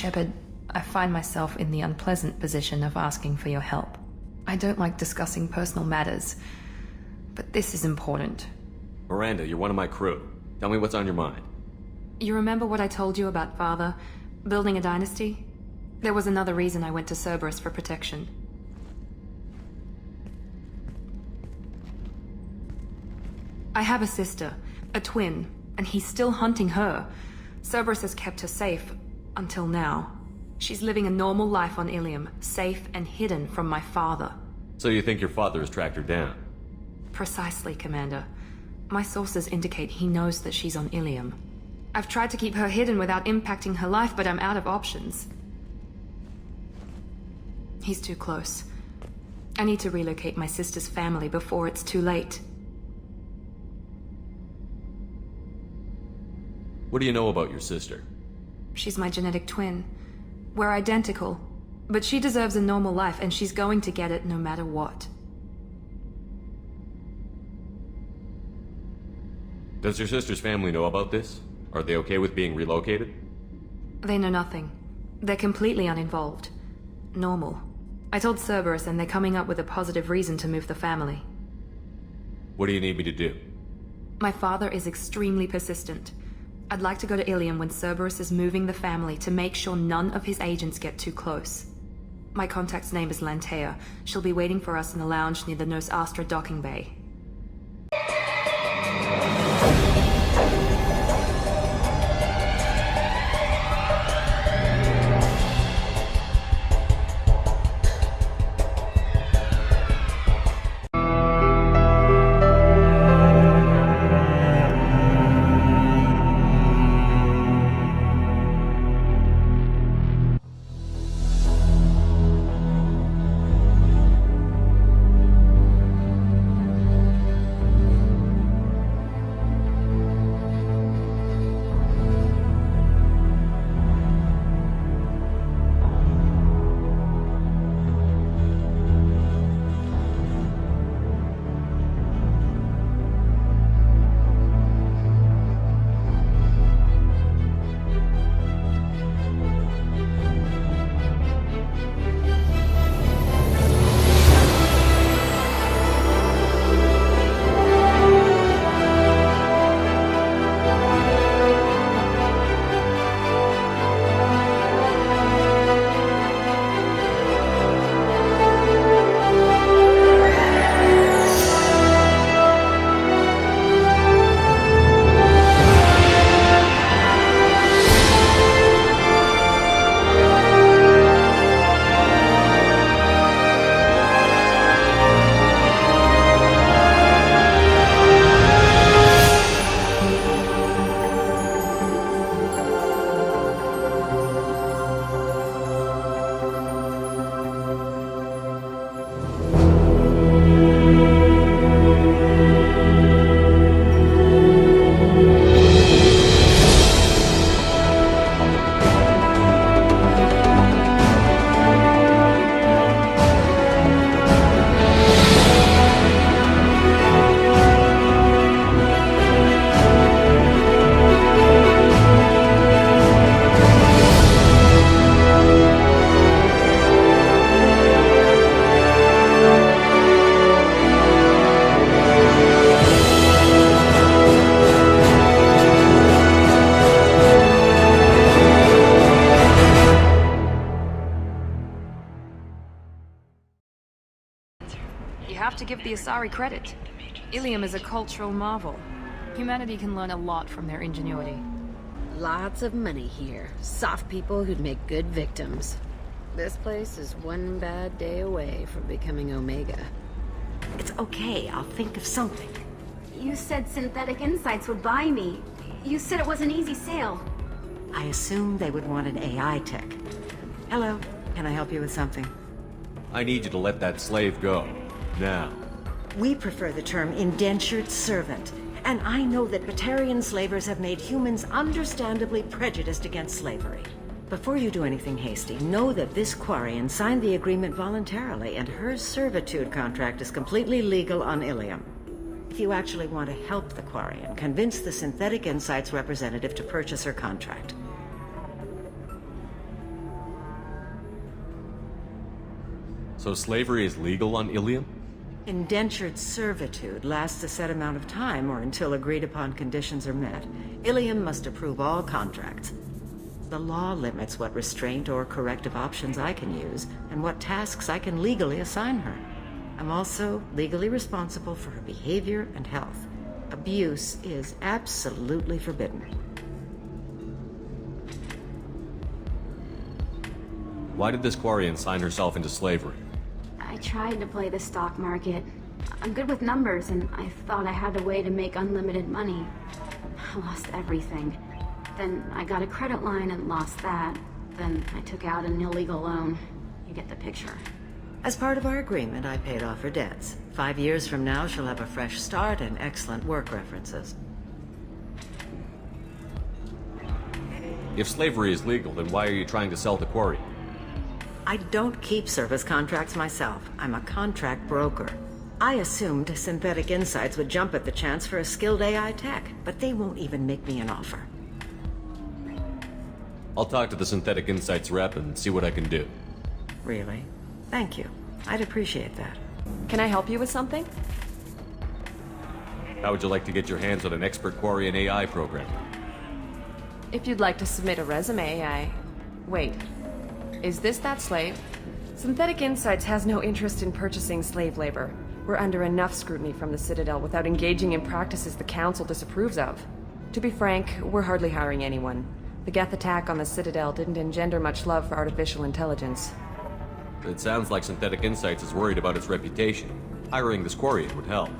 Shepard, I find myself in the unpleasant position of asking for your help. I don't like discussing personal matters, but this is important. Miranda, you're one of my crew. Tell me what's on your mind. You remember what I told you about Father, building a dynasty? There was another reason I went to Cerberus for protection. I have a sister, a twin, and he's still hunting her. Cerberus has kept her safe, until now. She's living a normal life on Ilium, safe and hidden from my father. So you think your father has tracked her down? Precisely, Commander. My sources indicate he knows that she's on Ilium. I've tried to keep her hidden without impacting her life, but I'm out of options. He's too close. I need to relocate my sister's family before it's too late. What do you know about your sister? She's my genetic twin. We're identical, but she deserves a normal life, and she's going to get it no matter what. Does your sister's family know about this? Are they okay with being relocated? They know nothing. They're completely uninvolved. Normal. I told Cerberus, and they're coming up with a positive reason to move the family. What do you need me to do? My father is extremely persistent. I'd like to go to Ilium when Cerberus is moving the family to make sure none of his agents get too close. My contact's name is Lantea. She'll be waiting for us in the lounge near the Nos Astra docking bay. You have to give the Asari credit. Ilium is a cultural marvel. Humanity can learn a lot from their ingenuity. Lots of money here. Soft people who'd make good victims. This place is one bad day away from becoming Omega. It's okay, I'll think of something. You said Synthetic Insights would buy me. You said it was an easy sale. I assumed they would want an AI tech. Hello, can I help you with something? I need you to let that slave go. Now. We prefer the term indentured servant. And I know that Batarian slavers have made humans understandably prejudiced against slavery. Before you do anything hasty, know that this Quarian signed the agreement voluntarily, and her servitude contract is completely legal on Ilium. If you actually want to help the Quarian, convince the Synthetic Insights representative to purchase her contract. So slavery is legal on Ilium? Indentured servitude lasts a set amount of time or until agreed-upon conditions are met. Ilium must approve all contracts. The law limits what restraint or corrective options I can use and what tasks I can legally assign her. I'm also legally responsible for her behavior and health. Abuse is absolutely forbidden. Why did this Quarian sign herself into slavery? I tried to play the stock market. I'm good with numbers, and I thought I had a way to make unlimited money. I lost everything. Then I got a credit line and lost that. Then I took out an illegal loan. You get the picture. As part of our agreement, I paid off her debts. 5 years from now, she'll have a fresh start and excellent work references. If slavery is legal, then why are you trying to sell to Quarian? I don't keep service contracts myself. I'm a contract broker. I assumed Synthetic Insights would jump at the chance for a skilled AI tech, but they won't even make me an offer. I'll talk to the Synthetic Insights rep and see what I can do. Really? Thank you. I'd appreciate that. Can I help you with something? How would you like to get your hands on an expert Quarian AI program? If you'd like to submit a resume, Wait. Is this that slave? Synthetic Insights has no interest in purchasing slave labor. We're under enough scrutiny from the Citadel without engaging in practices the Council disapproves of. To be frank, we're hardly hiring anyone. The Geth attack on the Citadel didn't engender much love for artificial intelligence. It sounds like Synthetic Insights is worried about its reputation. Hiring this Quarian would help.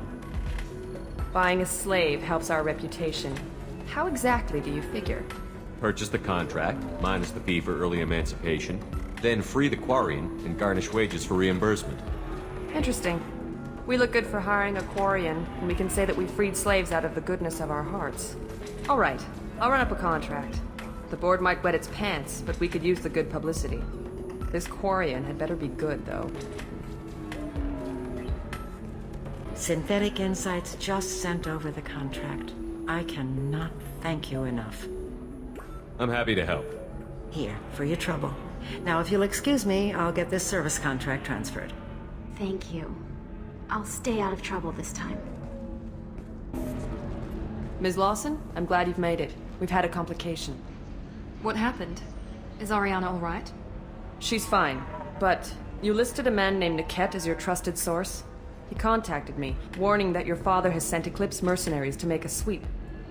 Buying a slave helps our reputation. How exactly do you figure? Purchase the contract, minus the fee for early emancipation, then free the Quarian and garnish wages for reimbursement. Interesting. We look good for hiring a Quarian, and we can say that we freed slaves out of the goodness of our hearts. All right, I'll run up a contract. The board might wet its pants, but we could use the good publicity. This Quarian had better be good, though. Synthetic Insights just sent over the contract. I cannot thank you enough. I'm happy to help. Here, for your trouble. Now, if you'll excuse me, I'll get this service contract transferred. Thank you. I'll stay out of trouble this time. Ms. Lawson, I'm glad you've made it. We've had a complication. What happened? Is Ariana all right? She's fine, but you listed a man named Niket as your trusted source. He contacted me, warning that your father has sent Eclipse mercenaries to make a sweep.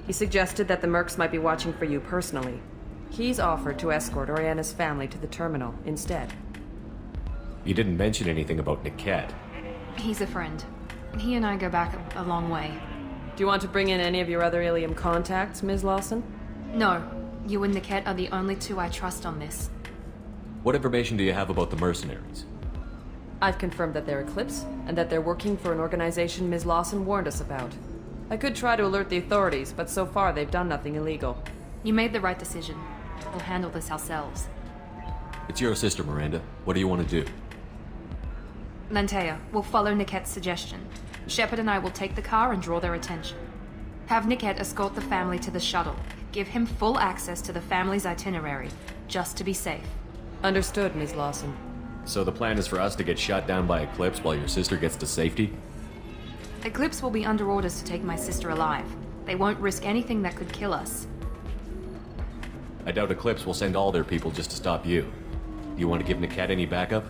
He suggested that the Mercs might be watching for you personally. He's offered to escort Oriana's family to the terminal instead. You didn't mention anything about Niket. He's a friend. He and I go back a long way. Do you want to bring in any of your other Ilium contacts, Ms. Lawson? No. You and Niket are the only two I trust on this. What information do you have about the mercenaries? I've confirmed that they're Eclipse, and that they're working for an organization Ms. Lawson warned us about. I could try to alert the authorities, but so far they've done nothing illegal. You made the right decision. We'll handle this ourselves. It's your sister, Miranda. What do you want to do? Lantea, we'll follow Niket's suggestion. Shepard and I will take the car and draw their attention. Have Niket escort the family to the shuttle. Give him full access to the family's itinerary, just to be safe. Understood, Ms. Lawson. So the plan is for us to get shot down by Eclipse while your sister gets to safety? Eclipse will be under orders to take my sister alive. They won't risk anything that could kill us. I doubt Eclipse will send all their people just to stop you. Do you want to give Niket any backup?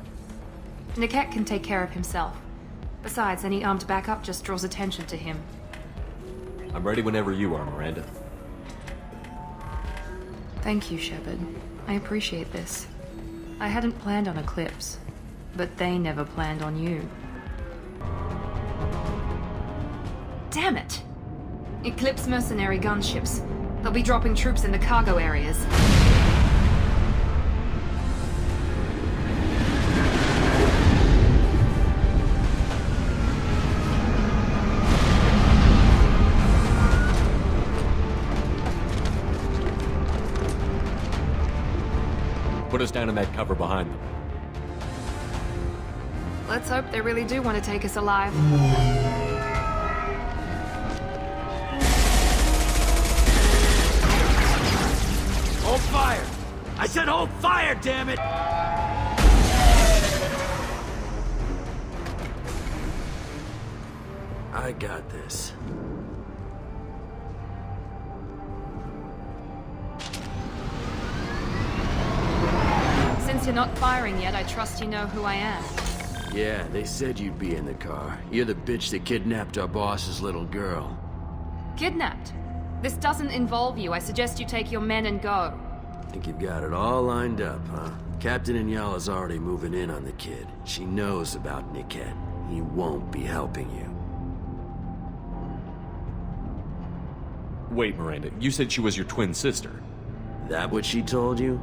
Niket can take care of himself. Besides, any armed backup just draws attention to him. I'm ready whenever you are, Miranda. Thank you, Shepard. I appreciate this. I hadn't planned on Eclipse, but they never planned on you. Damn it! Eclipse mercenary gunships. They'll be dropping troops in the cargo areas. Put us down in that cover behind them. Let's hope they really do want to take us alive. Hold fire! I said hold fire, damn it! I got this. Since you're not firing yet, I trust you know who I am. Yeah, they said you'd be in the car. You're the bitch that kidnapped our boss's little girl. Kidnapped? This doesn't involve you. I suggest you take your men and go. Think you've got it all lined up, huh? Captain Inyala's already moving in on the kid. She knows about Niket. He won't be helping you. Wait, Miranda, you said she was your twin sister. That what she told you?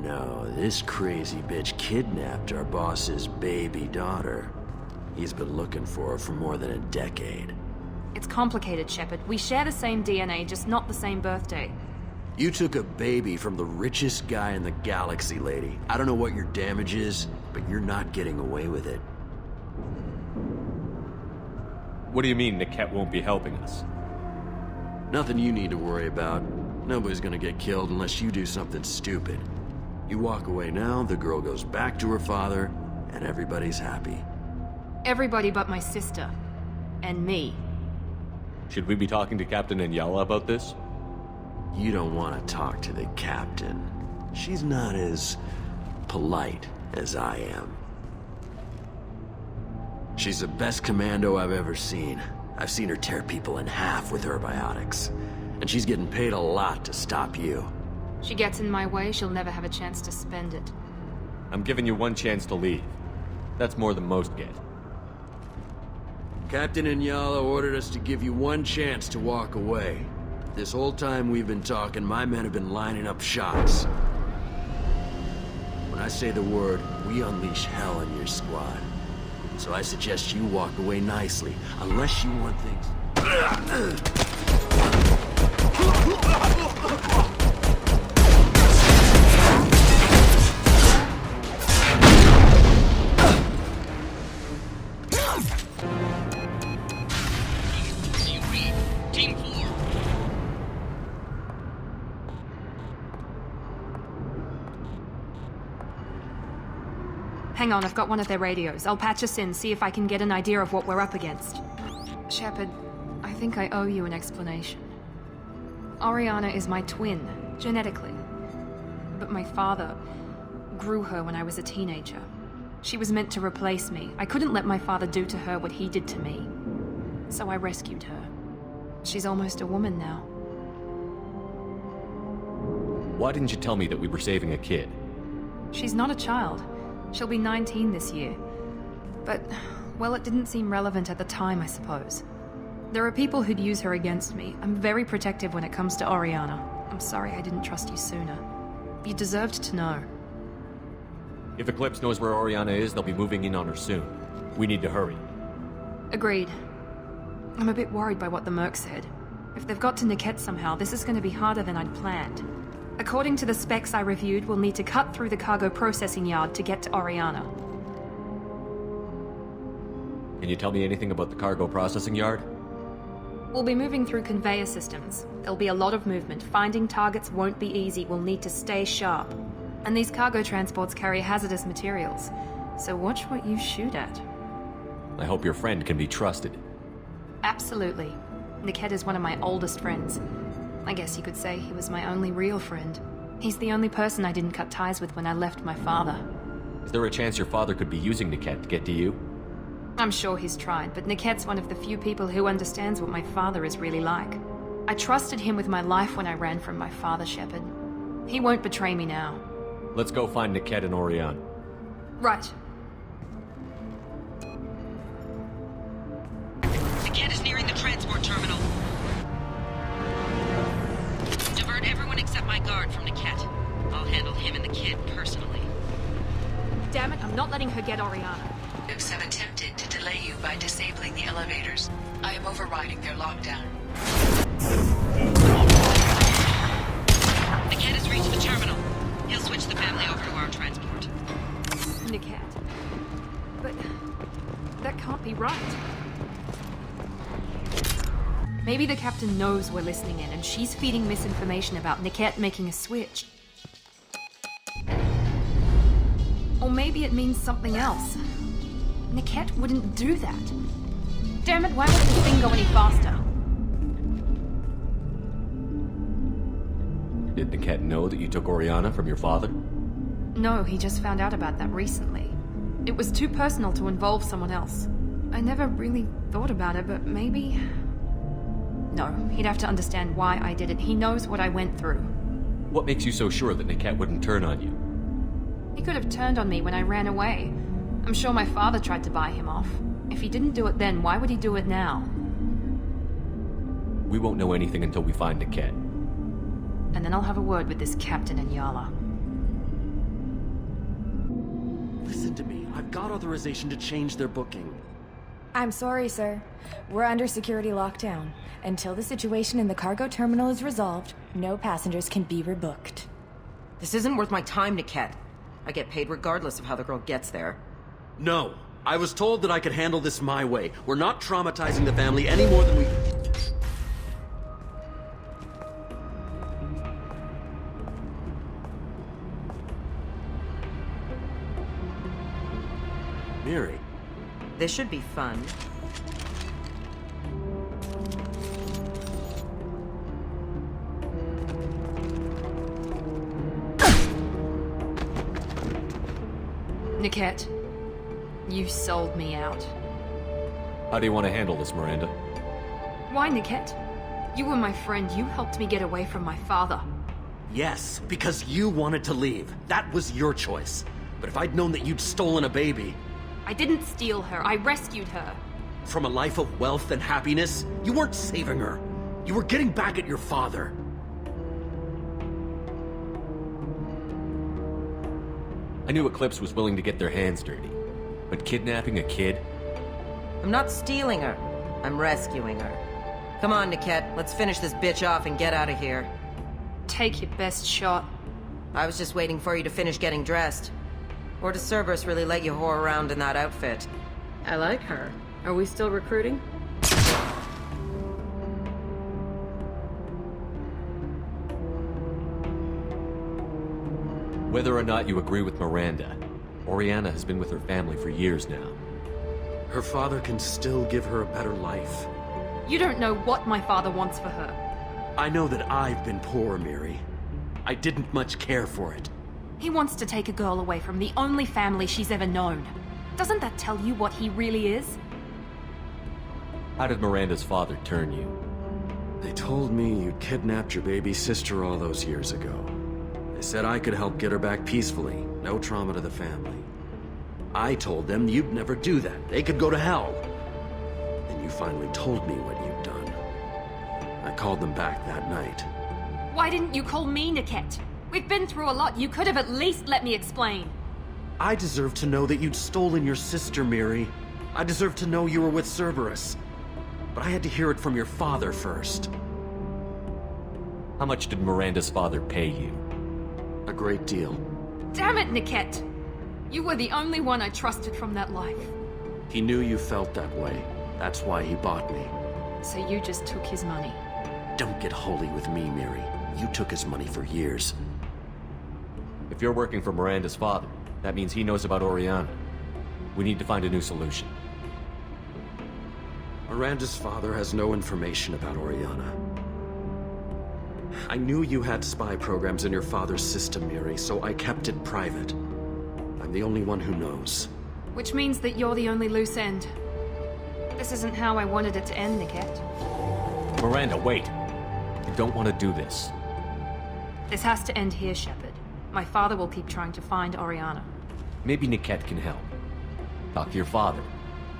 No, this crazy bitch kidnapped our boss's baby daughter. He's been looking for her for more than a decade. It's complicated, Shepard. We share the same DNA, just not the same birthday. You took a baby from the richest guy in the galaxy, lady. I don't know what your damage is, but you're not getting away with it. What do you mean Niket won't be helping us? Nothing you need to worry about. Nobody's gonna get killed unless you do something stupid. You walk away now, the girl goes back to her father, and everybody's happy. Everybody but my sister. And me. Should we be talking to Captain Inyala about this? You don't want to talk to the captain. She's not as polite as I am. She's the best commando I've ever seen. I've seen her tear people in half with her biotics. And she's getting paid a lot to stop you. She gets in my way, she'll never have a chance to spend it. I'm giving you one chance to leave. That's more than most get. Captain Inyala ordered us to give you one chance to walk away. This whole time we've been talking, my men have been lining up shots. When I say the word, we unleash hell on your squad. So I suggest you walk away nicely, unless you want things... Team 4. Hang on, I've got one of their radios. I'll patch us in, see if I can get an idea of what we're up against. Shepard, I think I owe you an explanation. Oriana is my twin, genetically. But my father grew her when I was a teenager. She was meant to replace me. I couldn't let my father do to her what he did to me. So I rescued her. She's almost a woman now. Why didn't you tell me that we were saving a kid? She's not a child. She'll be 19 this year. But, well, it didn't seem relevant at the time, I suppose. There are people who'd use her against me. I'm very protective when it comes to Oriana. I'm sorry I didn't trust you sooner. You deserved to know. If Eclipse knows where Oriana is, they'll be moving in on her soon. We need to hurry. Agreed. I'm a bit worried by what the Merc said. If they've got to Niket somehow, this is going to be harder than I'd planned. According to the specs I reviewed, we'll need to cut through the cargo processing yard to get to Oriana. Can you tell me anything about the cargo processing yard? We'll be moving through conveyor systems. There'll be a lot of movement. Finding targets won't be easy. We'll need to stay sharp. And these cargo transports carry hazardous materials. So watch what you shoot at. I hope your friend can be trusted. Absolutely. Niket is one of my oldest friends. I guess you could say he was my only real friend. He's the only person I didn't cut ties with when I left my father. Is there a chance your father could be using Niket to get to you? I'm sure he's tried, but Niket's one of the few people who understands what my father is really like. I trusted him with my life when I ran from my father, Shepard. He won't betray me now. Let's go find Niket and Oriana. Right. Niket is nearing the transport terminal. Divert everyone except my guard from Niket. I'll handle him and the kid personally. Damn it, I'm not letting her get Oriana. Nukes have attempted to delay you by disabling the elevators. I am overriding their lockdown. Niket has reached the terminal. He'll switch the family over to our transport. Niket. But that can't be right. Maybe the captain knows we're listening in and she's feeding misinformation about Niket making a switch. Or maybe it means something else. Niket wouldn't do that. Damn it, why won't this thing go any faster? Did Niket know that you took Oriana from your father? No, he just found out about that recently. It was too personal to involve someone else. I never really thought about it, but maybe... No, he'd have to understand why I did it. He knows what I went through. What makes you so sure that Niket wouldn't turn on you? He could have turned on me when I ran away. I'm sure my father tried to buy him off. If he didn't do it then, why would he do it now? We won't know anything until we find Niket. And then I'll have a word with this captain in Yala. Listen to me. I've got authorization to change their booking. I'm sorry, sir. We're under security lockdown. Until the situation in the cargo terminal is resolved, no passengers can be rebooked. This isn't worth my time, Niket. I get paid regardless of how the girl gets there. No. I was told that I could handle this my way. We're not traumatizing the family any more than we... Miri. This should be fun. Niket, you sold me out. How do you want to handle this, Miranda? Why, Niket? You were my friend. You helped me get away from my father. Yes, because you wanted to leave. That was your choice. But if I'd known that you'd stolen a baby... I didn't steal her. I rescued her. From a life of wealth and happiness, you weren't saving her. You were getting back at your father. I knew Eclipse was willing to get their hands dirty. But kidnapping a kid? I'm not stealing her. I'm rescuing her. Come on, Niket. Let's finish this bitch off and get out of here. Take your best shot. I was just waiting for you to finish getting dressed. Or does Cerberus really let you whore around in that outfit? I like her. Are we still recruiting? Whether or not you agree with Miranda, Oriana has been with her family for years now. Her father can still give her a better life. You don't know what my father wants for her. I know that I've been poor, Miri. I didn't much care for it. He wants to take a girl away from the only family she's ever known. Doesn't that tell you what he really is? How did Miranda's father turn you? They told me you kidnapped your baby sister all those years ago. They said I could help get her back peacefully, no trauma to the family. I told them you'd never do that. They could go to hell. Then you finally told me what you'd done. I called them back that night. Why didn't you call me, Niket? We've been through a lot. You could have at least let me explain. I deserve to know that you'd stolen your sister, Miri. I deserve to know you were with Cerberus. But I had to hear it from your father first. How much did Miranda's father pay you? A great deal. Damn it, Niket! You were the only one I trusted from that life. He knew you felt that way. That's why he bought me. So you just took his money. Don't get holy with me, Miri. You took his money for years. If you're working for Miranda's father, that means he knows about Oriana. We need to find a new solution. Miranda's father has no information about Oriana. I knew you had spy programs in your father's system, Miri, so I kept it private. I'm the only one who knows. Which means that you're the only loose end. This isn't how I wanted it to end, Niket. Miranda, wait! You don't want to do this. This has to end here, Shepard. My father will keep trying to find Oriana. Maybe Niket can help. Talk to your father.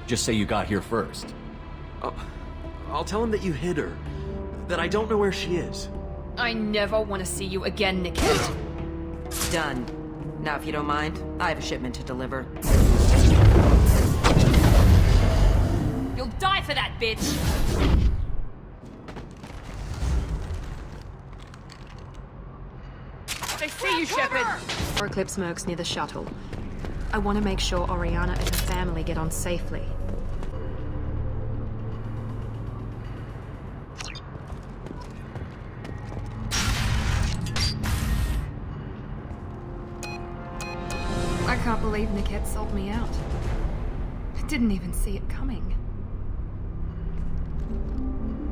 Just say you got here first. I'll tell him that you hid her. That I don't know where she is. I never want to see you again, Niket. Done. Now, if you don't mind, I have a shipment to deliver. You'll die for that, bitch! They see you, Shepard! Or Eclipse Mercs near the shuttle. I want to make sure Oriana and her family get on safely. I can't believe Niket sold me out. I didn't even see it coming.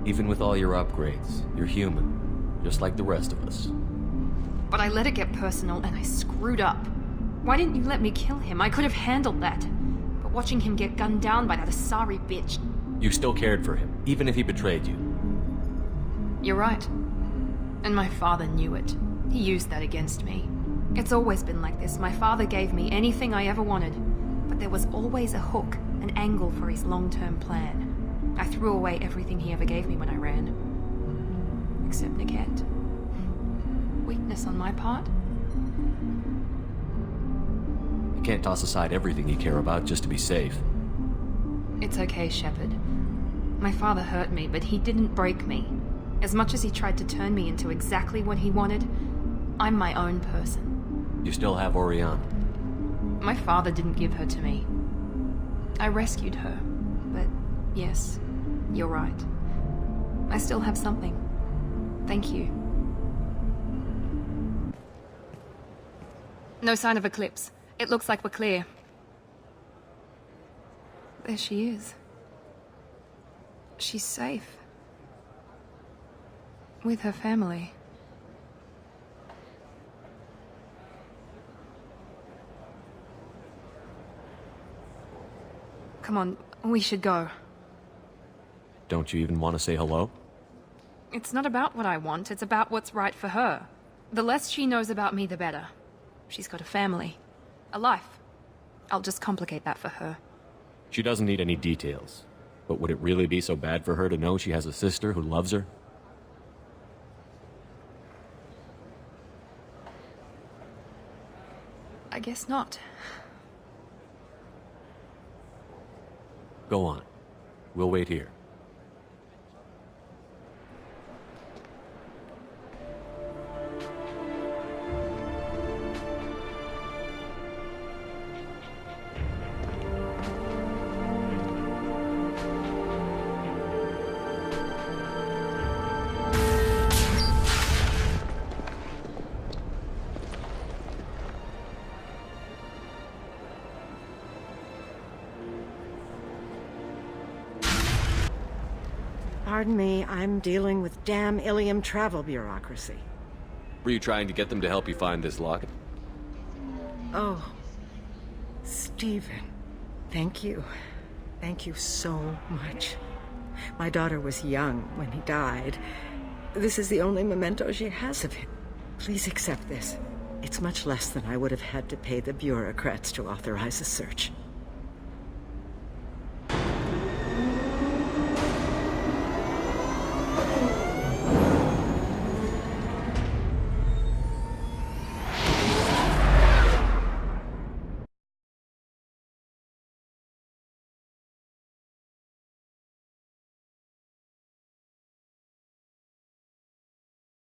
Even with all your upgrades, you're human, just like the rest of us. But I let it get personal and I screwed up. Why didn't you let me kill him? I could have handled that. But watching him get gunned down by that Asari bitch... You still cared for him, even if he betrayed you. You're right. And my father knew it. He used that against me. It's always been like this. My father gave me anything I ever wanted. But there was always a hook, an angle for his long-term plan. I threw away everything he ever gave me when I ran. Except Niket. Weakness on my part? You can't toss aside everything you care about just to be safe. It's okay, Shepard. My father hurt me, but he didn't break me. As much as he tried to turn me into exactly what he wanted, I'm my own person. You still have Oriana. My father didn't give her to me. I rescued her, but yes, you're right. I still have something. Thank you. No sign of Eclipse. It looks like we're clear. There she is. She's safe. With her family. Come on, we should go. Don't you even want to say hello? It's not about what I want, it's about what's right for her. The less she knows about me, the better. She's got a family. A life. I'll just complicate that for her. She doesn't need any details. But would it really be so bad for her to know she has a sister who loves her? I guess not. Go on. We'll wait here. Pardon me, I'm dealing with damn Ilium travel bureaucracy. Were you trying to get them to help you find this locket? Oh, Stephen, thank you. Thank you so much. My daughter was young when he died. This is the only memento she has of him. Please accept this. It's much less than I would have had to pay the bureaucrats to authorize a search.